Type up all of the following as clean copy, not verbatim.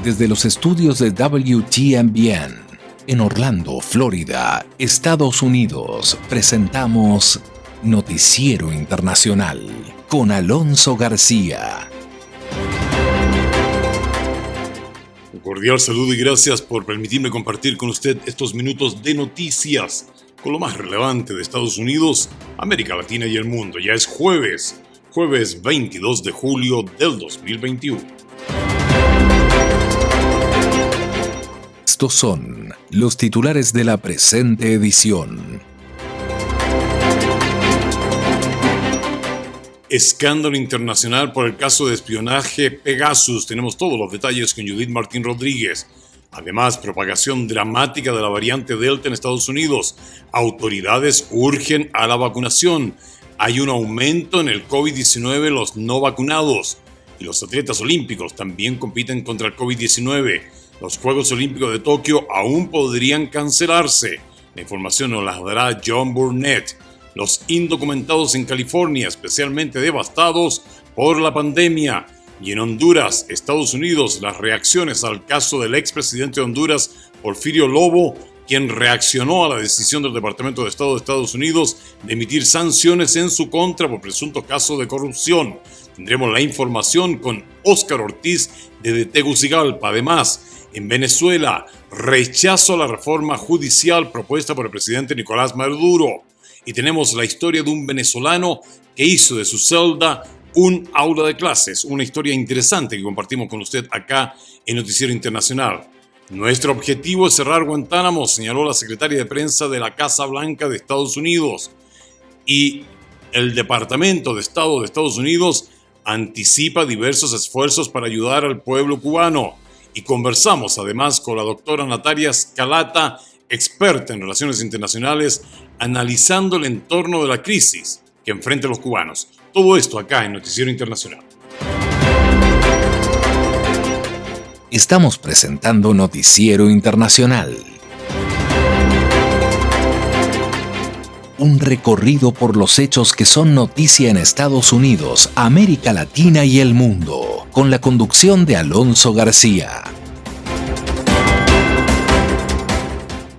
Desde los estudios de WTMBN en Orlando, Florida, Estados Unidos, presentamos Noticiero Internacional con Alonso García. Un cordial saludo y gracias por permitirme compartir con usted estos minutos de noticias con lo más relevante de Estados Unidos, América Latina y el mundo. Ya es jueves 22 de julio del 2021. Estos son los titulares de la presente edición. Escándalo internacional por el caso de espionaje Pegasus. Tenemos todos los detalles con Judith Martín Rodríguez. Además, propagación dramática de la variante Delta en Estados Unidos. Autoridades urgen a la vacunación. Hay un aumento en el COVID-19 en los no vacunados. Y los atletas olímpicos también compiten contra el COVID-19. Los Juegos Olímpicos de Tokio aún podrían cancelarse. La información nos la dará John Burnett. Los indocumentados en California, especialmente devastados por la pandemia. Y en Honduras, Estados Unidos, las reacciones al caso del expresidente de Honduras, Porfirio Lobo, quien reaccionó a la decisión del Departamento de Estado de Estados Unidos de emitir sanciones en su contra por presunto caso de corrupción. Tendremos la información con Óscar Ortiz de Tegucigalpa. Además, en Venezuela, rechazo a la reforma judicial propuesta por el presidente Nicolás Maduro. Y tenemos la historia de un venezolano que hizo de su celda un aula de clases. Una historia interesante que compartimos con usted acá en Noticiero Internacional. Nuestro objetivo es cerrar Guantánamo, señaló la secretaria de prensa de la Casa Blanca de Estados Unidos. Y el Departamento de Estado de Estados Unidos anticipa diversos esfuerzos para ayudar al pueblo cubano. Y conversamos además con la doctora Natalia Scalata, experta en relaciones internacionales, analizando el entorno de la crisis que enfrentan los cubanos. Todo esto acá en Noticiero Internacional. Estamos presentando Noticiero Internacional. Un recorrido por los hechos que son noticia en Estados Unidos, América Latina y el mundo, con la conducción de Alonso García.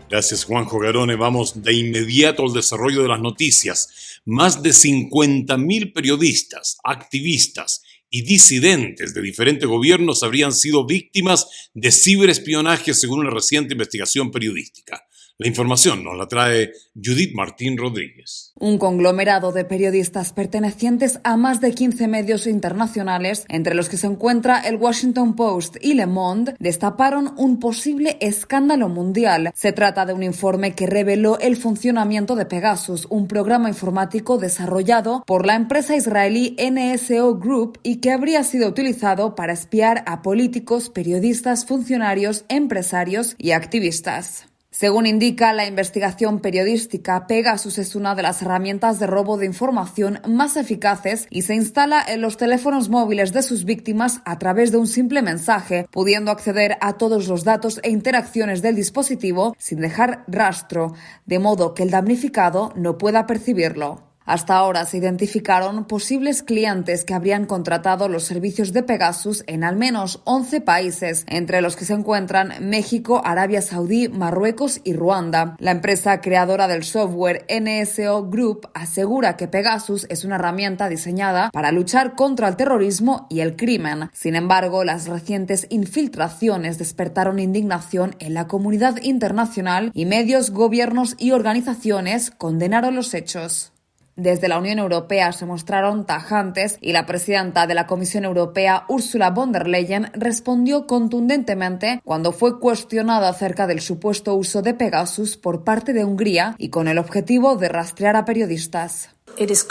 Gracias, Juanjo Garone. Vamos de inmediato al desarrollo de las noticias. Más de 50.000 periodistas, activistas y disidentes de diferentes gobiernos habrían sido víctimas de ciberespionaje según una reciente investigación periodística. La información nos la trae Judith Martín Rodríguez. Un conglomerado de periodistas pertenecientes a más de 15 medios internacionales, entre los que se encuentra el Washington Post y Le Monde, destaparon un posible escándalo mundial. Se trata de un informe que reveló el funcionamiento de Pegasus, un programa informático desarrollado por la empresa israelí NSO Group y que habría sido utilizado para espiar a políticos, periodistas, funcionarios, empresarios y activistas. Según indica la investigación periodística, Pegasus es una de las herramientas de robo de información más eficaces y se instala en los teléfonos móviles de sus víctimas a través de un simple mensaje, pudiendo acceder a todos los datos e interacciones del dispositivo sin dejar rastro, de modo que el damnificado no pueda percibirlo. Hasta ahora se identificaron posibles clientes que habrían contratado los servicios de Pegasus en al menos 11 países, entre los que se encuentran México, Arabia Saudí, Marruecos y Ruanda. La empresa creadora del software NSO Group asegura que Pegasus es una herramienta diseñada para luchar contra el terrorismo y el crimen. Sin embargo, las recientes infiltraciones despertaron indignación en la comunidad internacional y medios, gobiernos y organizaciones condenaron los hechos. Desde la Unión Europea se mostraron tajantes y la presidenta de la Comisión Europea, Ursula von der Leyen, respondió contundentemente cuando fue cuestionada acerca del supuesto uso de Pegasus por parte de Hungría y con el objetivo de rastrear a periodistas. Es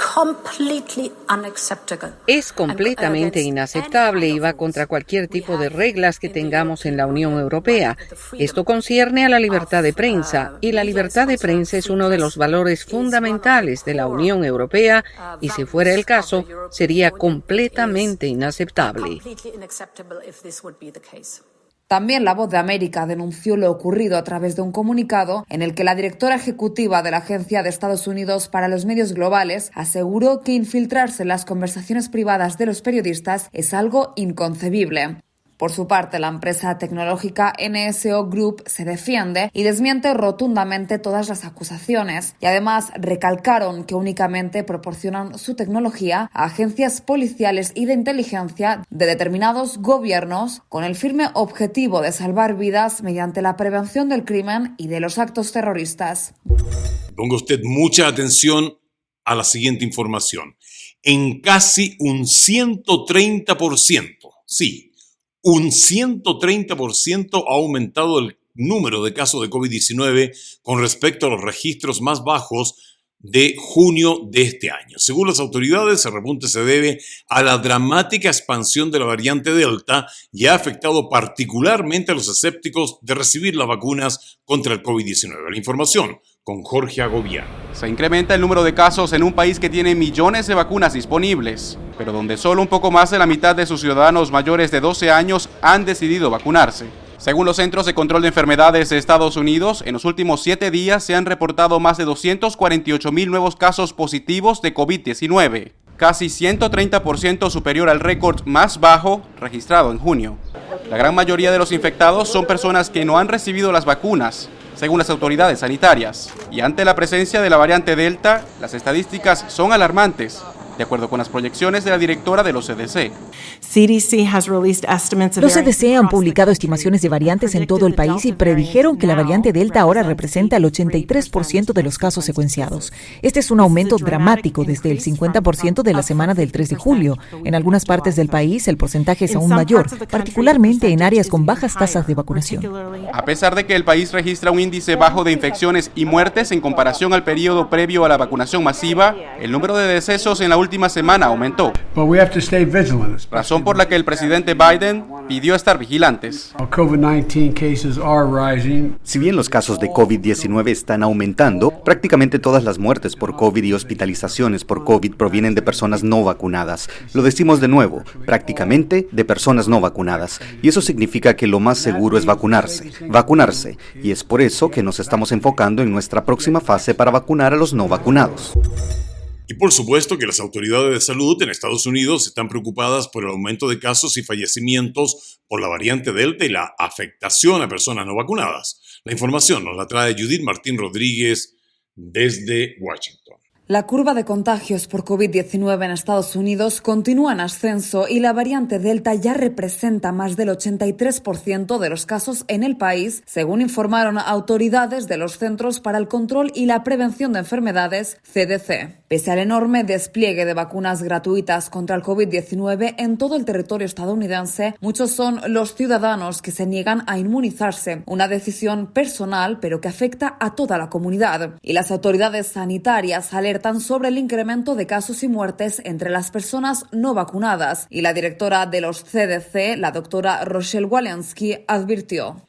completamente inaceptable y va contra cualquier tipo de reglas que tengamos en la Unión Europea. Esto concierne a la libertad de prensa, y la libertad de prensa es uno de los valores fundamentales de la Unión Europea, y si fuera el caso, sería completamente inaceptable. También La Voz de América denunció lo ocurrido a través de un comunicado en el que la directora ejecutiva de la Agencia de Estados Unidos para los Medios Globales aseguró que infiltrarse en las conversaciones privadas de los periodistas es algo inconcebible. Por su parte, la empresa tecnológica NSO Group se defiende y desmiente rotundamente todas las acusaciones y además recalcaron que únicamente proporcionan su tecnología a agencias policiales y de inteligencia de determinados gobiernos con el firme objetivo de salvar vidas mediante la prevención del crimen y de los actos terroristas. Ponga usted mucha atención a la siguiente información. En casi un 130%, sí, un 130% ha aumentado el número de casos de COVID-19 con respecto a los registros más bajos de junio de este año. Según las autoridades, el repunte se debe a la dramática expansión de la variante Delta y ha afectado particularmente a los escépticos de recibir las vacunas contra el COVID-19. La información con Jorge Agobián. Se incrementa el número de casos en un país que tiene millones de vacunas disponibles, pero donde solo un poco más de la mitad de sus ciudadanos mayores de 12 años han decidido vacunarse. Según los Centros de Control de Enfermedades de Estados Unidos, en los últimos 7 días se han reportado más de 248,000 nuevos casos positivos de COVID-19, casi 130% superior al récord más bajo registrado en junio. La gran mayoría de los infectados son personas que no han recibido las vacunas, según las autoridades sanitarias. Y ante la presencia de la variante Delta, las estadísticas son alarmantes, de acuerdo con las proyecciones de la directora de los CDC. Los CDC han publicado estimaciones de variantes en todo el país y predijeron que la variante Delta ahora representa el 83% de los casos secuenciados. Este es un aumento dramático desde el 50% de la semana del 3 de julio. En algunas partes del país el porcentaje es aún mayor, particularmente en áreas con bajas tasas de vacunación. A pesar de que el país registra un índice bajo de infecciones y muertes en comparación al periodo previo a la vacunación masiva, el número de decesos en la última semana aumentó. Razón por la que el presidente Biden pidió estar vigilantes. Si bien los casos de COVID-19 están aumentando, prácticamente todas las muertes por COVID y hospitalizaciones por COVID provienen de personas no vacunadas. Lo decimos de nuevo, prácticamente de personas no vacunadas. Y eso significa que lo más seguro es vacunarse. Y es por eso que nos estamos enfocando en nuestra próxima fase para vacunar a los no vacunados. Y por supuesto que las autoridades de salud en Estados Unidos están preocupadas por el aumento de casos y fallecimientos por la variante Delta y la afectación a personas no vacunadas. La información nos la trae Judith Martín Rodríguez desde Washington. La curva de contagios por COVID-19 en Estados Unidos continúa en ascenso y la variante Delta ya representa más del 83% de los casos en el país, según informaron autoridades de los Centros para el Control y la Prevención de Enfermedades, CDC. Pese al enorme despliegue de vacunas gratuitas contra el COVID-19 en todo el territorio estadounidense, muchos son los ciudadanos que se niegan a inmunizarse, una decisión personal pero que afecta a toda la comunidad. Y las autoridades sanitarias alertan sobre el incremento de casos y muertes entre las personas no vacunadas. Y la directora de los CDC, la doctora Rochelle Walensky, advirtió: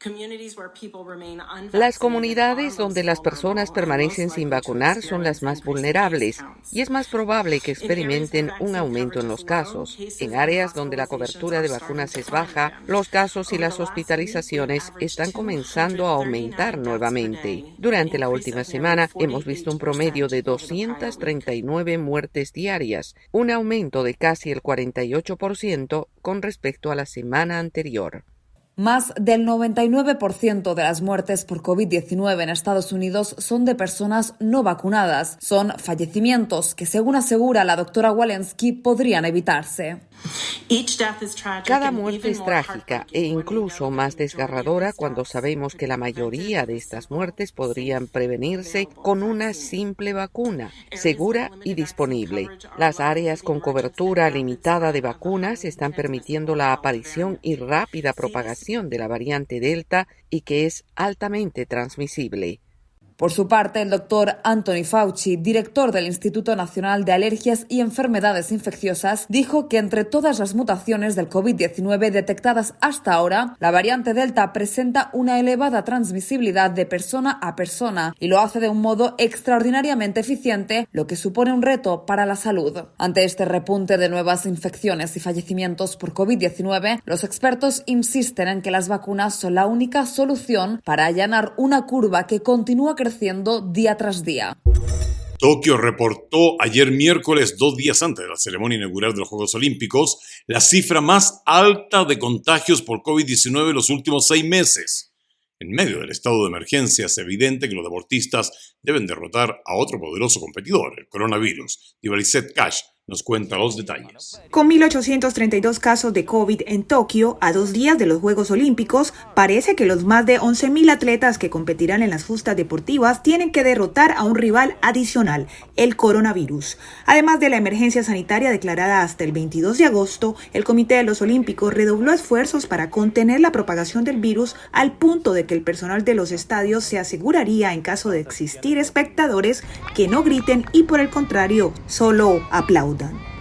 las comunidades donde las personas permanecen sin vacunar son las más vulnerables y es más probable que experimenten un aumento en los casos. En áreas donde la cobertura de vacunas es baja, los casos y las hospitalizaciones están comenzando a aumentar nuevamente. Durante la última semana hemos visto un promedio de 239 muertes diarias, un aumento de casi el 48% con respecto a la semana anterior. Más del 99% de las muertes por COVID-19 en Estados Unidos son de personas no vacunadas. Son fallecimientos que, según asegura la doctora Walensky, podrían evitarse. Cada muerte es trágica e incluso más desgarradora cuando sabemos que la mayoría de estas muertes podrían prevenirse con una simple vacuna, segura y disponible. Las áreas con cobertura limitada de vacunas están permitiendo la aparición y rápida propagación de la variante Delta y que es altamente transmisible. Por su parte, el doctor Anthony Fauci, director del Instituto Nacional de Alergias y Enfermedades Infecciosas, dijo que entre todas las mutaciones del COVID-19 detectadas hasta ahora, la variante Delta presenta una elevada transmisibilidad de persona a persona y lo hace de un modo extraordinariamente eficiente, lo que supone un reto para la salud. Ante este repunte de nuevas infecciones y fallecimientos por COVID-19, los expertos insisten en que las vacunas son la única solución para allanar una curva que continúa creciendo día tras día. Tokio reportó ayer miércoles, 2 días antes de la ceremonia inaugural de los Juegos Olímpicos, la cifra más alta de contagios por COVID-19 en los últimos 6 meses. En medio del estado de emergencia es evidente que los deportistas deben derrotar a otro poderoso competidor, el coronavirus. Ibarizet Cash nos cuenta los detalles. Con 1.832 casos de COVID en Tokio, a 2 días de los Juegos Olímpicos, parece que los más de 11.000 atletas que competirán en las justas deportivas tienen que derrotar a un rival adicional, el coronavirus. Además de la emergencia sanitaria declarada hasta el 22 de agosto, el Comité de los Olímpicos redobló esfuerzos para contener la propagación del virus al punto de que el personal de los estadios se aseguraría en caso de existir espectadores que no griten y por el contrario, solo aplaudan.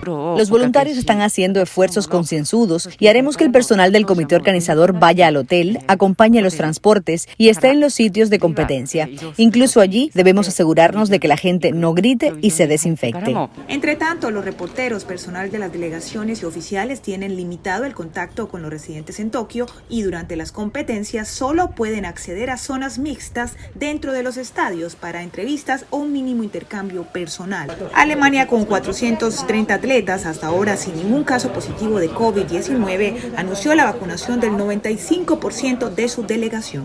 Los voluntarios están haciendo esfuerzos concienzudos y haremos que el personal del comité organizador vaya al hotel, acompañe los transportes y esté en los sitios de competencia. Incluso allí debemos asegurarnos de que la gente no grite y se desinfecte. Entre tanto, los reporteros, personal de las delegaciones y oficiales tienen limitado el contacto con los residentes en Tokio y durante las competencias solo pueden acceder a zonas mixtas dentro de los estadios para entrevistas o un mínimo intercambio personal. Alemania, con 430 atletas, hasta ahora sin ningún caso positivo de COVID-19, anunció la vacunación del 95% de su delegación.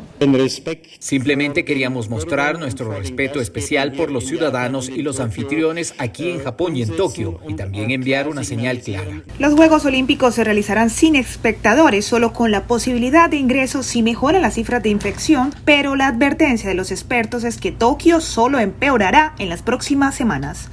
Simplemente queríamos mostrar nuestro respeto especial por los ciudadanos y los anfitriones aquí en Japón y en Tokio, y también enviar una señal clara. Los Juegos Olímpicos se realizarán sin espectadores, solo con la posibilidad de ingreso si mejoran las cifras de infección, pero la advertencia de los expertos es que Tokio solo empeorará en las próximas semanas.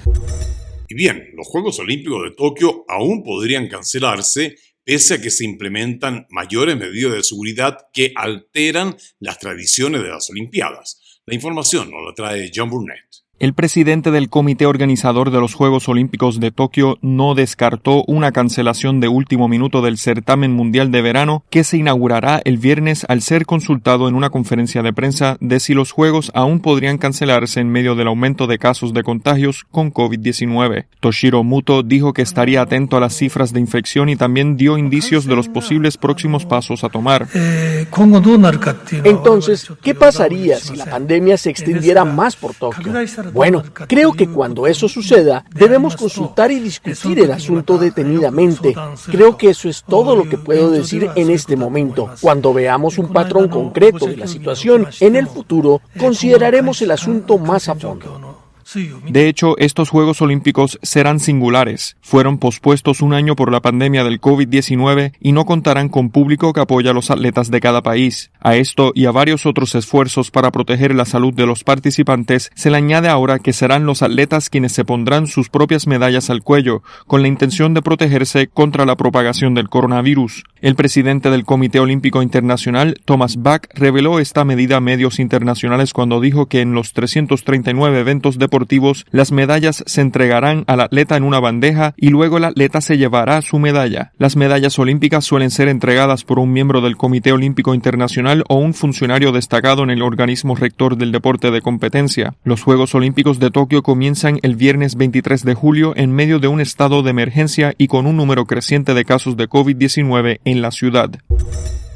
Y bien, los Juegos Olímpicos de Tokio aún podrían cancelarse pese a que se implementan mayores medidas de seguridad que alteran las tradiciones de las Olimpiadas. La información nos la trae John Burnett. El presidente del comité organizador de los Juegos Olímpicos de Tokio no descartó una cancelación de último minuto del certamen mundial de verano que se inaugurará el viernes al ser consultado en una conferencia de prensa de si los Juegos aún podrían cancelarse en medio del aumento de casos de contagios con COVID-19. Toshiro Muto dijo que estaría atento a las cifras de infección y también dio indicios de los posibles próximos pasos a tomar. Entonces, ¿qué pasaría si la pandemia se extendiera más por Tokio? Bueno, creo que cuando eso suceda, debemos consultar y discutir el asunto detenidamente. Creo que eso es todo lo que puedo decir en este momento. Cuando veamos un patrón concreto de la situación en el futuro, consideraremos el asunto más a fondo. De hecho, estos Juegos Olímpicos serán singulares. Fueron pospuestos un año por la pandemia del COVID-19 y no contarán con público que apoya a los atletas de cada país. A esto y a varios otros esfuerzos para proteger la salud de los participantes, se le añade ahora que serán los atletas quienes se pondrán sus propias medallas al cuello, con la intención de protegerse contra la propagación del coronavirus. El presidente del Comité Olímpico Internacional, Thomas Bach, reveló esta medida a medios internacionales cuando dijo que en los 339 eventos deportivos las medallas se entregarán al atleta en una bandeja y luego el atleta se llevará su medalla. Las medallas olímpicas suelen ser entregadas por un miembro del Comité Olímpico Internacional o un funcionario destacado en el organismo rector del deporte de competencia. Los Juegos Olímpicos de Tokio comienzan el viernes 23 de julio en medio de un estado de emergencia y con un número creciente de casos de COVID-19 en la ciudad.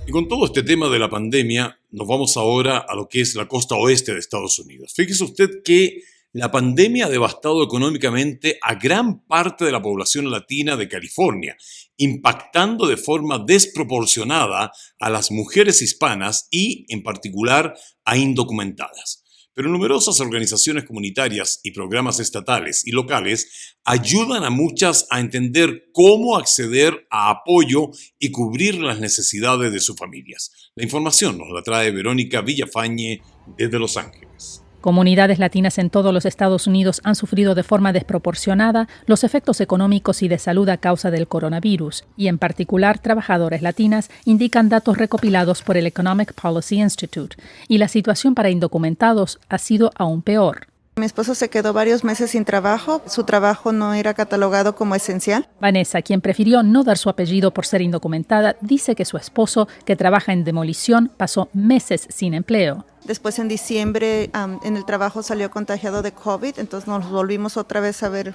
Y con todo este tema de la pandemia, nos vamos ahora a lo que es la costa oeste de Estados Unidos. Fíjese usted que la pandemia ha devastado económicamente a gran parte de la población latina de California, impactando de forma desproporcionada a las mujeres hispanas y, en particular, a indocumentadas. Pero numerosas organizaciones comunitarias y programas estatales y locales ayudan a muchas a entender cómo acceder a apoyo y cubrir las necesidades de sus familias. La información nos la trae Verónica Villafañe desde Los Ángeles. Comunidades latinas en todos los Estados Unidos han sufrido de forma desproporcionada los efectos económicos y de salud a causa del coronavirus, y en particular trabajadoras latinas, indican datos recopilados por el Economic Policy Institute, y la situación para indocumentados ha sido aún peor. Mi esposo se quedó varios meses sin trabajo. Su trabajo no era catalogado como esencial. Vanessa, quien prefirió no dar su apellido por ser indocumentada, dice que su esposo, que trabaja en demolición, pasó meses sin empleo. Después, en diciembre, en el trabajo salió contagiado de COVID, entonces nos volvimos otra vez a ver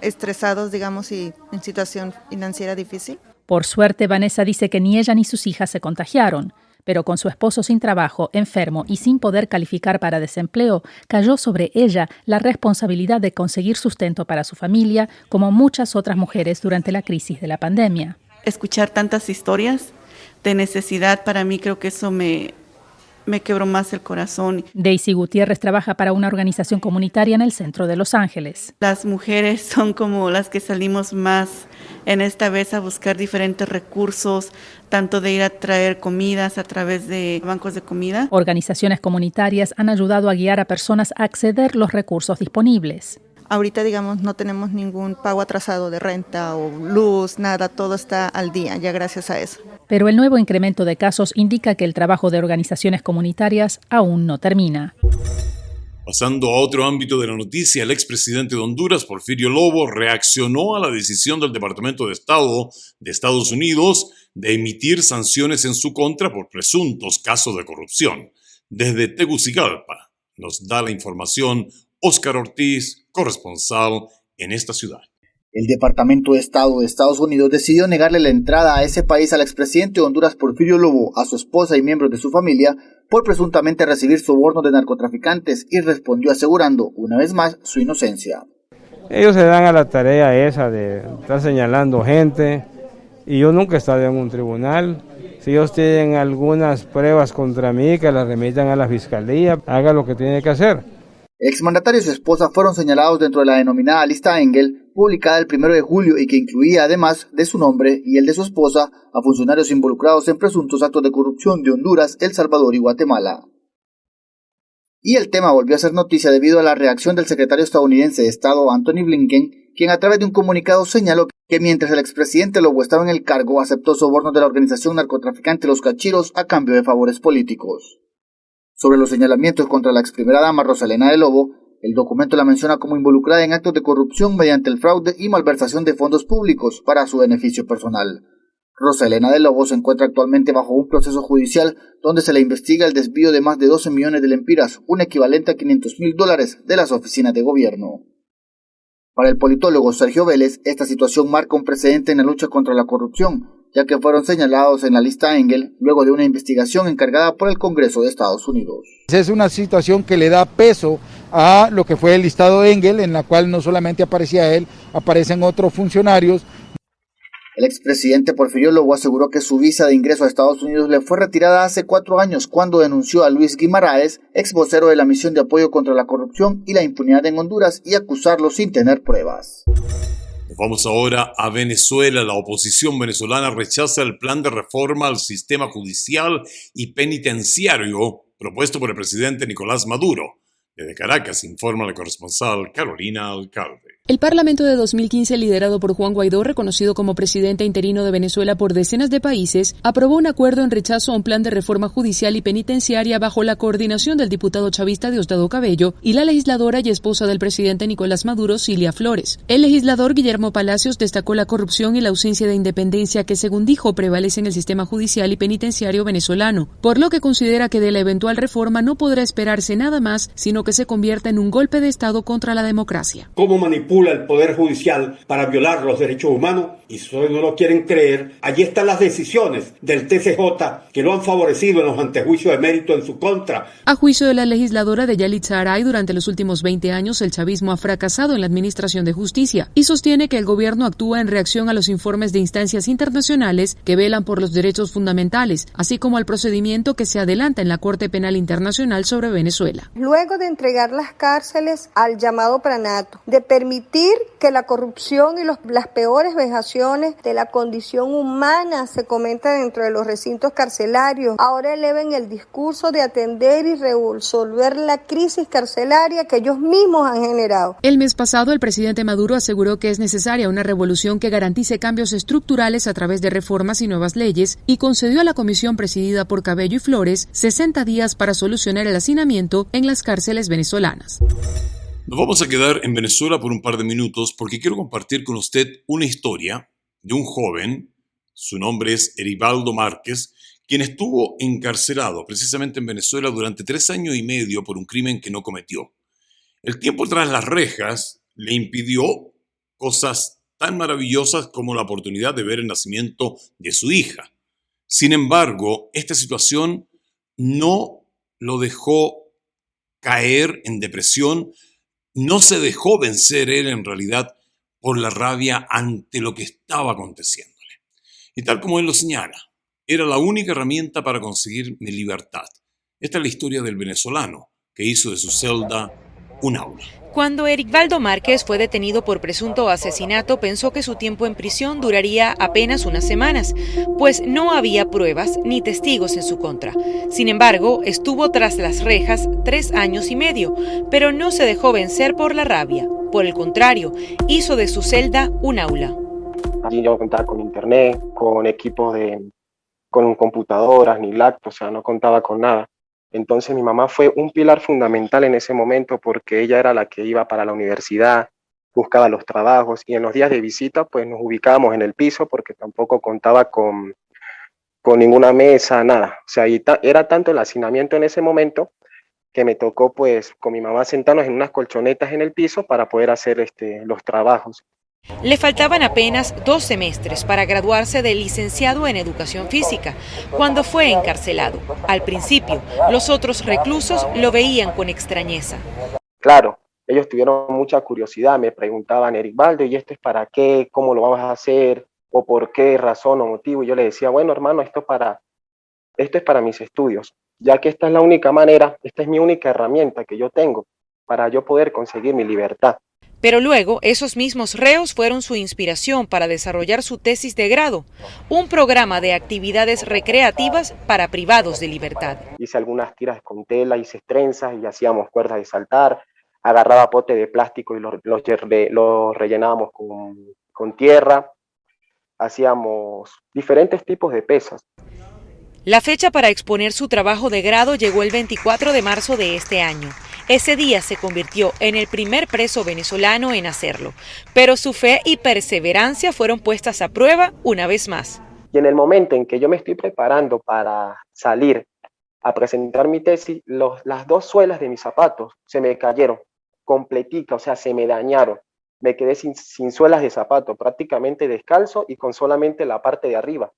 estresados, digamos, y en situación financiera difícil. Por suerte, Vanessa dice que ni ella ni sus hijas se contagiaron, Pero con su esposo sin trabajo, enfermo y sin poder calificar para desempleo, cayó sobre ella la responsabilidad de conseguir sustento para su familia, como muchas otras mujeres durante la crisis de la pandemia. Escuchar tantas historias de necesidad, para mí creo que eso me quebró más el corazón. Daisy Gutiérrez trabaja para una organización comunitaria en el centro de Los Ángeles. Las mujeres son como las que salimos más en esta vez a buscar diferentes recursos, tanto de ir a traer comidas a través de bancos de comida. Organizaciones comunitarias han ayudado a guiar a personas a acceder los recursos disponibles. Ahorita, digamos, no tenemos ningún pago atrasado de renta o luz, nada, todo está al día, ya gracias a eso. Pero el nuevo incremento de casos indica que el trabajo de organizaciones comunitarias aún no termina. Pasando a otro ámbito de la noticia, el expresidente de Honduras, Porfirio Lobo, reaccionó a la decisión del Departamento de Estado de Estados Unidos de emitir sanciones en su contra por presuntos casos de corrupción. Desde Tegucigalpa nos da la información Óscar Ortiz, corresponsal en esta ciudad. El Departamento de Estado de Estados Unidos decidió negarle la entrada a ese país al expresidente de Honduras, Porfirio Lobo, a su esposa y miembros de su familia por presuntamente recibir sobornos de narcotraficantes, y respondió asegurando, una vez más, su inocencia. Ellos se dan a la tarea esa de estar señalando gente, y yo nunca he estado en un tribunal. Si ellos tienen algunas pruebas contra mí, que las remitan a la fiscalía, haga lo que tiene que hacer. El exmandatario y su esposa fueron señalados dentro de la denominada lista Engel, publicada el 1 de julio y que incluía, además de su nombre y el de su esposa, a funcionarios involucrados en presuntos actos de corrupción de Honduras, El Salvador y Guatemala. Y el tema volvió a ser noticia debido a la reacción del secretario estadounidense de Estado, Anthony Blinken, quien a través de un comunicado señaló que mientras el expresidente Lobo estaba en el cargo, aceptó sobornos de la organización narcotraficante Los Cachiros a cambio de favores políticos. Sobre los señalamientos contra la ex primera dama Rosalena de Lobo, el documento la menciona como involucrada en actos de corrupción mediante el fraude y malversación de fondos públicos para su beneficio personal. Rosalena de Lobo se encuentra actualmente bajo un proceso judicial donde se le investiga el desvío de más de 12 millones de lempiras, un equivalente a $500,000 de las oficinas de gobierno. Para el politólogo Sergio Vélez, esta situación marca un precedente en la lucha contra la corrupción, ya que fueron señalados en la lista Engel luego de una investigación encargada por el Congreso de Estados Unidos. Es una situación que le da peso a lo que fue el listado Engel, en la cual no solamente aparecía él, aparecen otros funcionarios. El expresidente Porfirio Lobo aseguró que su visa de ingreso a Estados Unidos le fue retirada hace 4 años cuando denunció a Luis Guimaraes, ex vocero de la misión de apoyo contra la corrupción y la impunidad en Honduras, y acusarlo sin tener pruebas. Vamos ahora a Venezuela. La oposición venezolana rechaza el plan de reforma al sistema judicial y penitenciario propuesto por el presidente Nicolás Maduro. Desde Caracas informa la corresponsal Carolina Alcalde. El Parlamento de 2015, liderado por Juan Guaidó, reconocido como presidente interino de Venezuela por decenas de países, aprobó un acuerdo en rechazo a un plan de reforma judicial y penitenciaria bajo la coordinación del diputado chavista Diosdado Cabello y la legisladora y esposa del presidente Nicolás Maduro, Cilia Flores. El legislador Guillermo Palacios destacó la corrupción y la ausencia de independencia que, según dijo, prevalece en el sistema judicial y penitenciario venezolano, por lo que considera que de la eventual reforma no podrá esperarse nada más, sino que se convierta en un golpe de Estado contra la democracia. ¿Cómo manipula el Poder Judicial para violar los derechos humanos? Y si no lo quieren creer, allí están las decisiones del TCJ que lo han favorecido en los antejuicios de mérito en su contra. A juicio de la legisladora de Yalitza Aray, durante los últimos 20 años el chavismo ha fracasado en la administración de justicia y sostiene que el gobierno actúa en reacción a los informes de instancias internacionales que velan por los derechos fundamentales, así como al procedimiento que se adelanta en la Corte Penal Internacional sobre Venezuela. Luego de entregar las cárceles al llamado Pranato, de permitir que la corrupción y las peores vejaciones de la condición humana se cometa dentro de los recintos carcelarios, ahora eleven el discurso de atender y resolver la crisis carcelaria que ellos mismos han generado. El mes pasado, el presidente Maduro aseguró que es necesaria una revolución que garantice cambios estructurales a través de reformas y nuevas leyes, y concedió a la comisión presidida por Cabello y Flores 60 días para solucionar el hacinamiento en las cárceles venezolanas. Nos vamos a quedar en Venezuela por un par de minutos porque quiero compartir con usted una historia de un joven, su nombre es Eribaldo Márquez, quien estuvo encarcelado precisamente en Venezuela durante 3 años y medio por un crimen que no cometió. El tiempo tras las rejas le impidió cosas tan maravillosas como la oportunidad de ver el nacimiento de su hija. Sin embargo, esta situación no lo dejó caer en depresión, no se dejó vencer él en realidad por la rabia ante lo que estaba aconteciéndole. Y tal como él lo señala, era la única herramienta para conseguir mi libertad. Esta es la historia del venezolano que hizo de su celda un aula. Cuando Ericvaldo Márquez fue detenido por presunto asesinato, pensó que su tiempo en prisión duraría apenas unas semanas, pues no había pruebas ni testigos en su contra. Sin embargo, estuvo tras las rejas 3 años y medio, pero no se dejó vencer por la rabia. Por el contrario, hizo de su celda un aula. Allí yo contaba con internet, con equipos con computadoras, ni laptop, o sea, no contaba con nada. Entonces mi mamá fue un pilar fundamental en ese momento porque ella era la que iba para la universidad, buscaba los trabajos y en los días de visita pues nos ubicábamos en el piso porque tampoco contaba con ninguna mesa, nada. O sea, era tanto el hacinamiento en ese momento que me tocó pues con mi mamá sentarnos en unas colchonetas en el piso para poder hacer los trabajos. Le faltaban apenas 2 semestres para graduarse de licenciado en Educación Física, cuando fue encarcelado. Al principio, los otros reclusos lo veían con extrañeza. Claro, ellos tuvieron mucha curiosidad, me preguntaban, Ericvaldo, ¿y esto es para qué? ¿Cómo lo vamos a hacer? ¿O por qué razón o motivo? Y yo le decía, bueno, hermano, esto es para mis estudios, ya que esta es la única manera, esta es mi única herramienta que yo tengo para yo poder conseguir mi libertad. Pero luego, esos mismos reos fueron su inspiración para desarrollar su tesis de grado, un programa de actividades recreativas para privados de libertad. Hice algunas tiras con tela, hice trenzas y hacíamos cuerdas de saltar, agarraba potes de plástico y los rellenábamos con tierra, hacíamos diferentes tipos de pesas. La fecha para exponer su trabajo de grado llegó el 24 de marzo de este año. Ese día se convirtió en el primer preso venezolano en hacerlo, pero su fe y perseverancia fueron puestas a prueba una vez más. Y en el momento en que yo me estoy preparando para salir a presentar mi tesis, las 2 suelas de mis zapatos se me cayeron completica, o sea, se me dañaron. Me quedé sin suelas de zapato, prácticamente descalzo y con solamente la parte de arriba.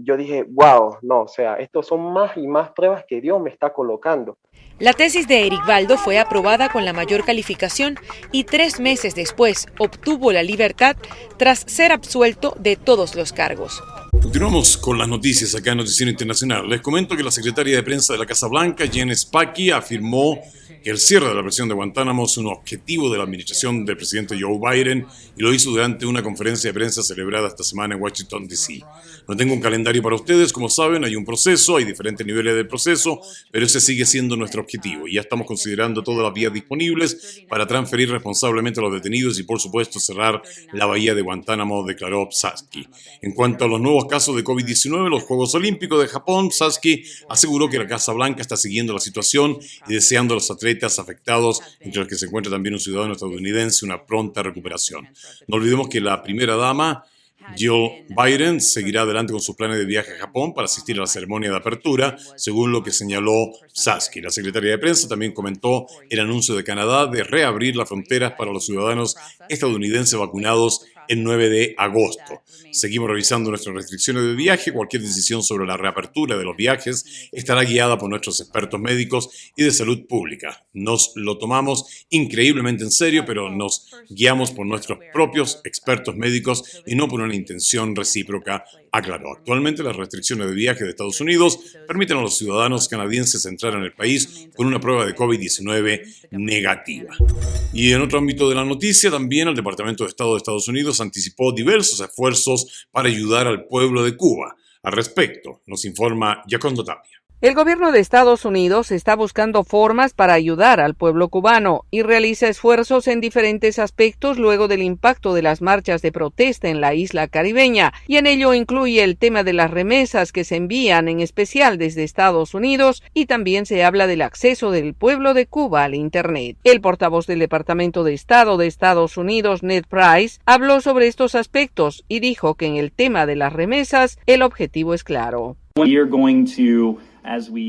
Yo dije, wow, no, o sea, estos son más y más pruebas que Dios me está colocando. La tesis de Ericvaldo fue aprobada con la mayor calificación y 3 meses después obtuvo la libertad tras ser absuelto de todos los cargos. Continuamos con las noticias acá en Noticiero Internacional. Les comento que la secretaria de prensa de la Casa Blanca, Jen Psaki, afirmó que el cierre de la prisión de Guantánamo es un objetivo de la administración del presidente Joe Biden y lo hizo durante una conferencia de prensa celebrada esta semana en Washington, D.C. No tengo un calendario para ustedes, como saben, hay un proceso, hay diferentes niveles de proceso, pero ese sigue siendo nuestro objetivo y ya estamos considerando todas las vías disponibles para transferir responsablemente a los detenidos y, por supuesto, cerrar la bahía de Guantánamo, declaró Psaki. En cuanto a los nuevos casos de COVID-19, los Juegos Olímpicos de Japón, Psaki aseguró que la Casa Blanca está siguiendo la situación y deseando a los atletas afectados, entre los que se encuentra también un ciudadano estadounidense, una pronta recuperación. No olvidemos que la primera dama, Jill Biden, seguirá adelante con sus planes de viaje a Japón para asistir a la ceremonia de apertura, según lo que señaló Psaki. La secretaria de prensa también comentó el anuncio de Canadá de reabrir las fronteras para los ciudadanos estadounidenses vacunados el 9 de agosto. Seguimos revisando nuestras restricciones de viaje. Cualquier decisión sobre la reapertura de los viajes estará guiada por nuestros expertos médicos y de salud pública. Nos lo tomamos increíblemente en serio, pero nos guiamos por nuestros propios expertos médicos y no por una intención recíproca, aclaró. Actualmente las restricciones de viaje de Estados Unidos permiten a los ciudadanos canadienses entrar en el país con una prueba de COVID-19 negativa. Y en otro ámbito de la noticia, también el Departamento de Estado de Estados Unidos anticipó diversos esfuerzos para ayudar al pueblo de Cuba. Al respecto, nos informa Yacondo Tapia. El gobierno de Estados Unidos está buscando formas para ayudar al pueblo cubano y realiza esfuerzos en diferentes aspectos luego del impacto de las marchas de protesta en la isla caribeña, y en ello incluye el tema de las remesas que se envían en especial desde Estados Unidos, y también se habla del acceso del pueblo de Cuba al Internet. El portavoz del Departamento de Estado de Estados Unidos, Ned Price, habló sobre estos aspectos y dijo que en el tema de las remesas el objetivo es claro.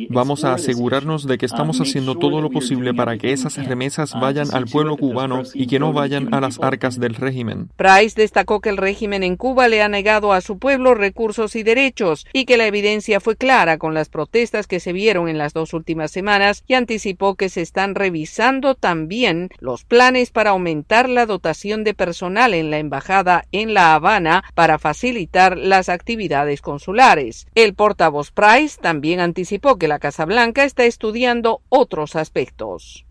Vamos a asegurarnos de que estamos haciendo todo lo posible para que esas remesas vayan al pueblo cubano y que no vayan a las arcas del régimen. Price destacó que el régimen en Cuba le ha negado a su pueblo recursos y derechos y que la evidencia fue clara con las protestas que se vieron en las 2 últimas semanas, y anticipó que se están revisando también los planes para aumentar la dotación de personal en la embajada en La Habana para facilitar las actividades consulares. El portavoz Price también anticipó que la Casa Blanca está estudiando otros aspectos.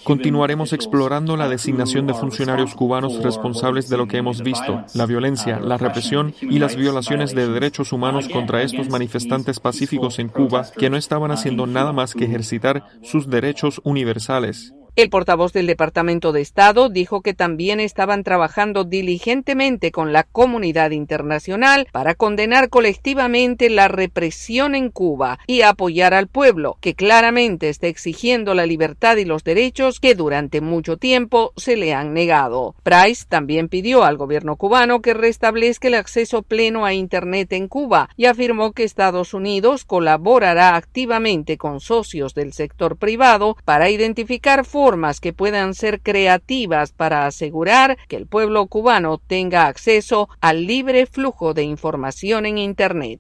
Continuaremos explorando la designación de funcionarios cubanos responsables de lo que hemos visto, la violencia, la represión y las violaciones de derechos humanos contra estos manifestantes pacíficos en Cuba que no estaban haciendo nada más que ejercitar sus derechos universales. El portavoz del Departamento de Estado dijo que también estaban trabajando diligentemente con la comunidad internacional para condenar colectivamente la represión en Cuba y apoyar al pueblo, que claramente está exigiendo la libertad y los derechos que durante mucho tiempo se le han negado. Price también pidió al gobierno cubano que restablezca el acceso pleno a Internet en Cuba y afirmó que Estados Unidos colaborará activamente con socios del sector privado para identificar formas que puedan ser creativas para asegurar que el pueblo cubano tenga acceso al libre flujo de información en Internet.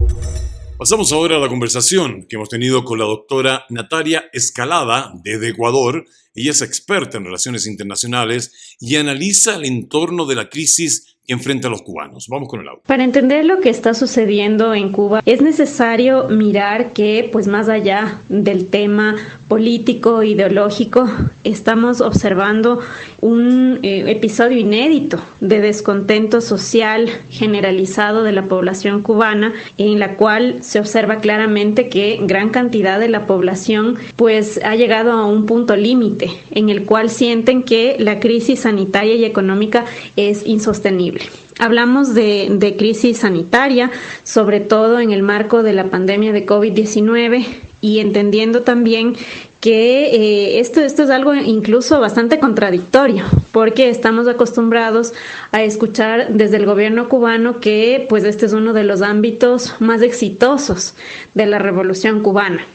Pasamos ahora a la conversación que hemos tenido con la doctora Natalia Escalada desde Ecuador. Ella es experta en relaciones internacionales y analiza el entorno de la crisis que enfrentan los cubanos. Vamos con el audio. Para entender lo que está sucediendo en Cuba, es necesario mirar que, pues más allá del tema político, ideológico, estamos observando un episodio inédito de descontento social generalizado de la población cubana, en la cual se observa claramente que gran cantidad de la población pues ha llegado a un punto límite en el cual sienten que la crisis sanitaria y económica es insostenible. Hablamos de crisis sanitaria, sobre todo en el marco de la pandemia de COVID-19, y entendiendo también que esto es algo incluso bastante contradictorio, porque estamos acostumbrados a escuchar desde el gobierno cubano que pues este es uno de los ámbitos más exitosos de la revolución cubana.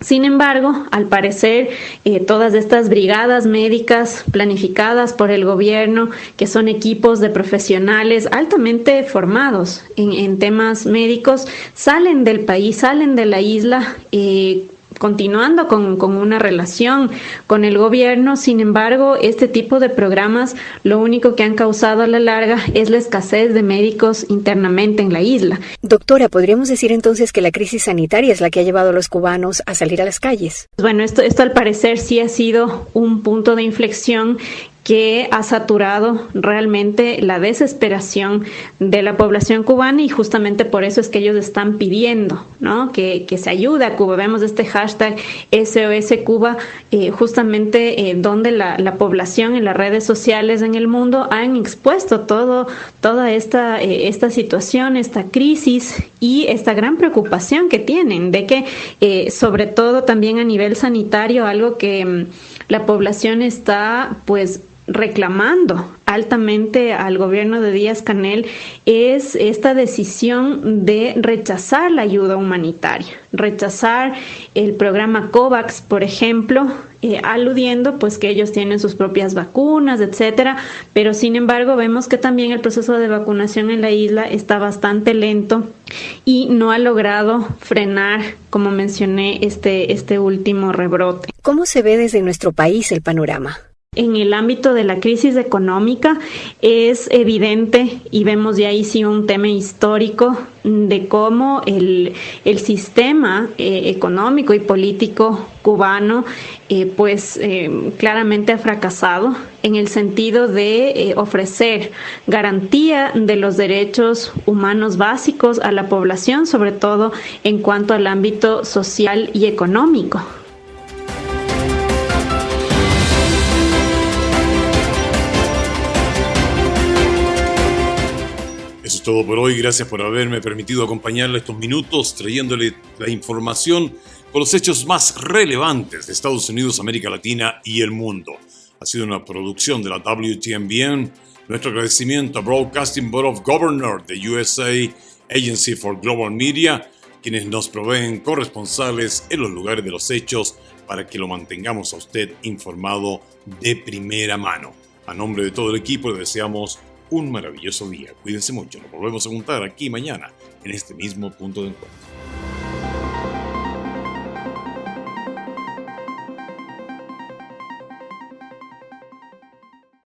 Sin embargo, al parecer, todas estas brigadas médicas planificadas por el gobierno, que son equipos de profesionales altamente formados en temas médicos, salen del país, salen de la isla, continuando con una relación con el gobierno. Sin embargo, este tipo de programas lo único que han causado a la larga es la escasez de médicos internamente en la isla. Doctora, ¿podríamos decir entonces que la crisis sanitaria es la que ha llevado a los cubanos a salir a las calles? Bueno, esto al parecer sí ha sido un punto de inflexión que ha saturado realmente la desesperación de la población cubana, y justamente por eso es que ellos están pidiendo, ¿no?, que se ayude a Cuba. Vemos este hashtag SOS Cuba, justamente donde la población en las redes sociales en el mundo han expuesto toda esta situación, esta crisis y esta gran preocupación que tienen de que sobre todo también a nivel sanitario, algo que la población está pues reclamando altamente al gobierno de Díaz-Canel es esta decisión de rechazar la ayuda humanitaria, rechazar el programa COVAX, por ejemplo, aludiendo pues que ellos tienen sus propias vacunas, etcétera, pero sin embargo vemos que también el proceso de vacunación en la isla está bastante lento y no ha logrado frenar, como mencioné, este último rebrote. ¿Cómo se ve desde nuestro país el panorama? En el ámbito de la crisis económica es evidente, y vemos ya ahí sí un tema histórico de cómo el sistema económico y político cubano claramente ha fracasado en el sentido de ofrecer garantía de los derechos humanos básicos a la población, sobre todo en cuanto al ámbito social y económico. Eso es todo por hoy. Gracias por haberme permitido acompañarle estos minutos trayéndole la información con los hechos más relevantes de Estados Unidos, América Latina y el mundo. Ha sido una producción de la WTMBN. Nuestro agradecimiento a Broadcasting Board of Governors de USA Agency for Global Media, quienes nos proveen corresponsales en los lugares de los hechos para que lo mantengamos a usted informado de primera mano. A nombre de todo el equipo le deseamos un maravilloso día. Cuídense mucho. Nos volvemos a juntar aquí mañana en este mismo punto de encuentro.